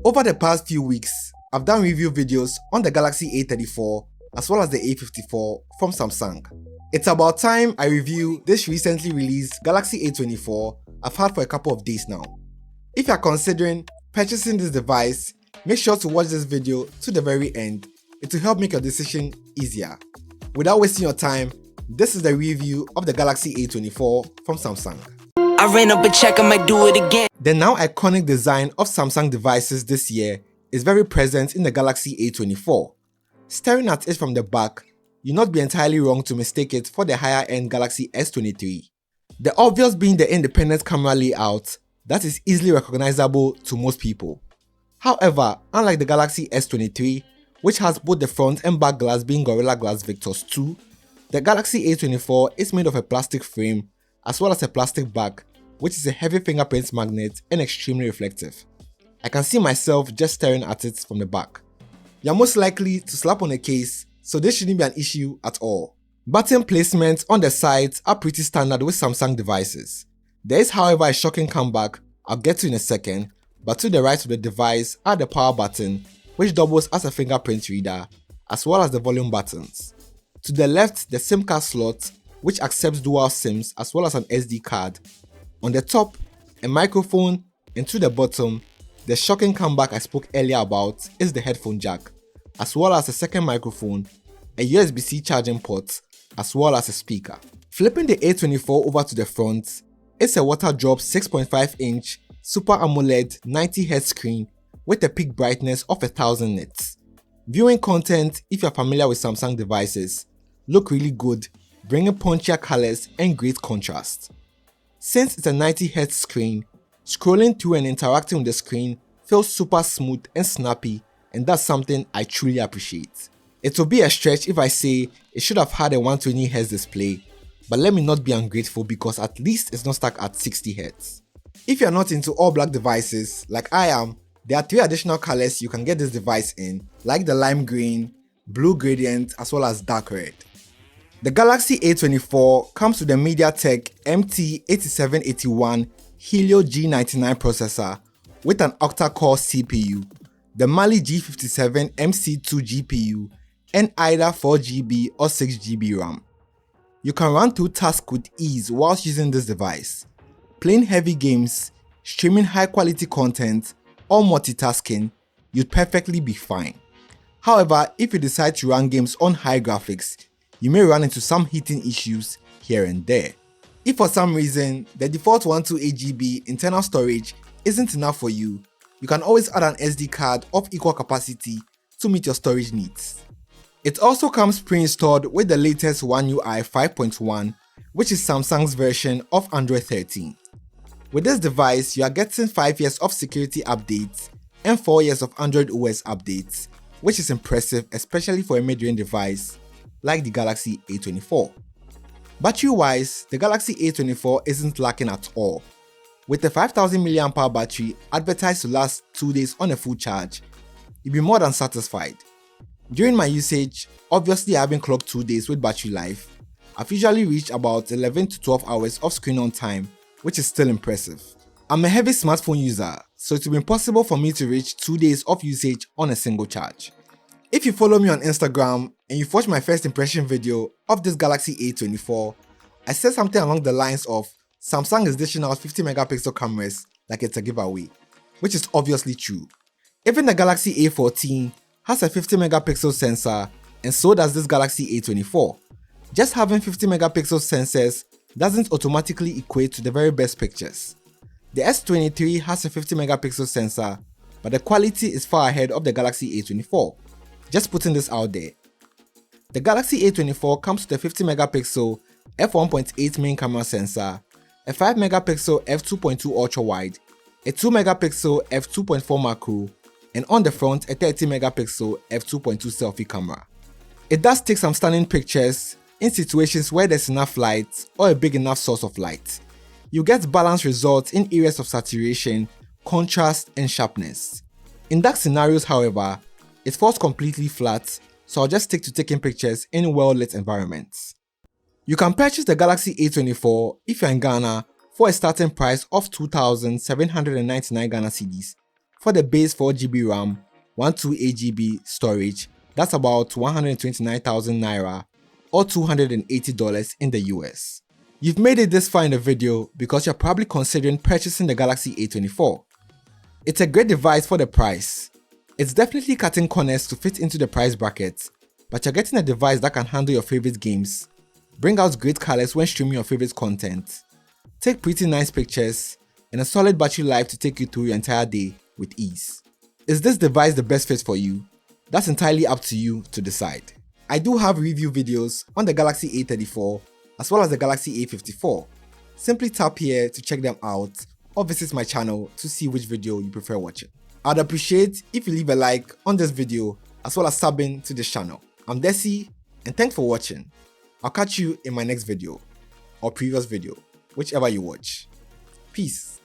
Over the past few weeks, I've done review videos on the Galaxy A34 as well as the A54 from Samsung. It's about time I review this recently released Galaxy A24 I've had for a couple of days now. If you're considering purchasing this device, make sure to watch this video to the very end. It will help make your decision easier. Without wasting your time, this is the review of the Galaxy A24 from Samsung. I ran up a check, I might do it again. The now iconic design of Samsung devices this year is very present in the Galaxy A24. Staring at it from the back, you'll not be entirely wrong to mistake it for the higher-end Galaxy S23. The obvious being the independent camera layout that is easily recognizable to most people. However, unlike the Galaxy S23, which has both the front and back glass being Gorilla Glass Victus 2, the Galaxy A24 is made of a plastic frame as well as a plastic back, which is a heavy fingerprint magnet and extremely reflective. I can see myself just staring at it from the back. You're most likely to slap on a case, so this shouldn't be an issue at all. Button placements on the sides are pretty standard with Samsung devices. There is however a shocking comeback I'll get to in a second, but to the right of the device are the power button, which doubles as a fingerprint reader, as well as the volume buttons. To the left, the SIM card slot, which accepts dual SIMs as well as an SD card. On the top, a microphone, and to the bottom, the shocking comeback I spoke earlier about is the headphone jack, as well as a second microphone, a USB-C charging port, as well as a speaker. Flipping the A24 over to the front, it's a water-drop 6.5-inch Super AMOLED 90Hz screen with a peak brightness of 1000 nits. Viewing content, if you're familiar with Samsung devices, look really good, bringing punchier colors and great contrast. Since it's a 90Hz screen, scrolling through and interacting with the screen feels super smooth and snappy, and that's something I truly appreciate. It will be a stretch if I say it should have had a 120Hz display, but let me not be ungrateful because at least it's not stuck at 60Hz. If you're not into all black devices like I am, there are 3 additional colors you can get this device in, like the lime green, blue gradient, as well as dark red. The Galaxy A24 comes with the MediaTek MT8781 Helio G99 processor with an octa-core CPU, the Mali G57 MC2 GPU, and either 4GB or 6GB RAM. You can run through tasks with ease whilst using this device. Playing heavy games, streaming high-quality content, or multitasking, you'd perfectly be fine. However, if you decide to run games on high graphics, you may run into some heating issues here and there. If for some reason the default 128GB internal storage isn't enough for you, you can always add an SD card of equal capacity to meet your storage needs. It also comes pre-installed with the latest One UI 5.1, which is Samsung's version of Android 13. With this device, you are getting 5 years of security updates and 4 years of Android OS updates, which is impressive especially for a mid-range device like the Galaxy A24. Battery-wise, the Galaxy A24 isn't lacking at all. With a 5000 mAh battery advertised to last 2 days on a full charge, you'll be more than satisfied. During my usage, obviously I haven't clocked 2 days with battery life. I've usually reached about 11 to 12 hours of screen on time, which is still impressive. I'm a heavy smartphone user, so it will be impossible for me to reach 2 days of usage on a single charge. If you follow me on Instagram and you've watched my first impression video of this Galaxy A24, I said something along the lines of Samsung is dishing out 50 megapixel cameras like it's a giveaway, which is obviously true. Even the Galaxy A14 has a 50 megapixel sensor, and so does this Galaxy A24. Just having 50 megapixel sensors doesn't automatically equate to the very best pictures. The S23 has a 50 megapixel sensor, but the quality is far ahead of the Galaxy A24. Just putting this out there. The Galaxy A24 comes with a 50 megapixel f1.8 main camera sensor, a 5 megapixel f2.2 ultra wide, a 2 megapixel f2.4 macro, and on the front a 30 megapixel f2.2 selfie camera. It does take some stunning pictures in situations where there's enough light or a big enough source of light. You get balanced results in areas of saturation, contrast, and sharpness. In dark scenarios, however, it falls completely flat, so I'll just stick to taking pictures in well-lit environments. You can purchase the Galaxy A24 if you're in Ghana for a starting price of 2,799 Ghana cedis For the base 4GB RAM, 128GB storage, that's about 129,000 Naira or $280 in the US. You've made it this far in the video because you're probably considering purchasing the Galaxy A24. It's a great device for the price. It's definitely cutting corners to fit into the price bracket, but you're getting a device that can handle your favorite games, bring out great colors when streaming your favorite content, take pretty nice pictures, and a solid battery life to take you through your entire day with ease. Is this device the best fit for you? That's entirely up to you to decide. I do have review videos on the Galaxy A34 as well as the Galaxy A54. Simply tap here to check them out or visit my channel to see which video you prefer watching. I'd appreciate if you leave a like on this video as well as subbing to this channel. I'm Desi and thanks for watching. I'll catch you in my next video or previous video, whichever you watch. Peace.